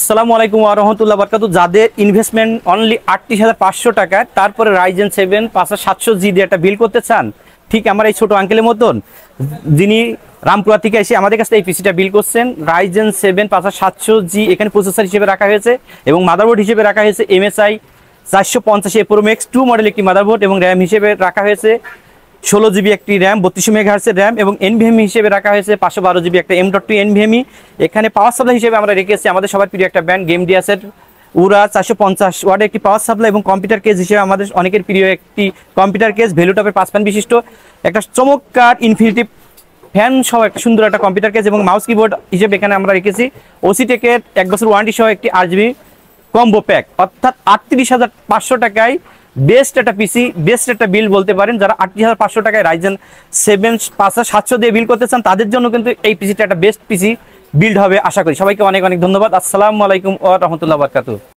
আসসালামু আলাইকুম ওয়া রাহমাতুল্লাহি ওয়া বারাকাতুহু। যাদের ইনভেস্টমেন্ট অনলি ৩৮,৫০০ টাকা, তারপরে রাইজেন 7 5700G দিয়ে একটা বিল করতে চান, ঠিক আমার এই ছোট আঙ্কেলের মতন, যিনি রামপুরা থেকে এসে আমাদের কাছে এই পিসিটা বিল করছেন। রাইজেন 7 5700G এখানে প্রসেসর হিসেবে রাখা হয়েছে এবং মাদারবোর্ড হিসেবে রাখা হয়েছে MSI 450 Pro Max 2 মডেল একটি মাদারবোর্ড, এবং র্যাম হিসেবে রাখা হয়েছে 16GB একটি র্যাম, 32 মেগাহার্টজের র্যাম, এবং NVMe হিসেবে রাখা হয়েছে 512GB একটা M.2 NVMe। এখানে পাওয়ার সাপ্লাই হিসেবে আমরা রেখেছি আমাদের সবার প্রিয় একটা ব্র্যান্ড গেমডিয়াসের উরা 450 ওয়াটের একটি পাওয়ার সাপ্লাই, এবং কম্পিউটার কেস হিসেবে আমাদের অনেকের প্রিয় একটি কম্পিউটার কেস ভ্যালুটপের 5 ফ্যান বিশিষ্ট একটা চমৎকার ইনফিনিটি ফ্যান সহ একটা সুন্দর একটা কম্পিউটার কেস, এবং মাউস কিবোর্ড হিসেবে এখানে আমরা রেখেছি ওসিটেকের 1 বছর ওয়ারেন্টি সহ একটি 8GB কম্বো প্যাক, অর্থাৎ ৩৮,৫০০ টাকায় বেস্ট একটা পিসি, বেস্ট একটা বিল বলতে পারেন। যারা ৩৮,৫০০ টাকায় রাইজেন 7 5700 দিয়ে বিল করতে চান, তাদের জন্য কিন্তু এই পিসিটা একটা বেস্ট পিসি বিল্ড হবে আশা করি। সবাইকে অনেক অনেক ধন্যবাদ। আসসালামু আলাইকুম ওয়া রাহমাতুল্লাহি ওয়া বারাকাতুহু।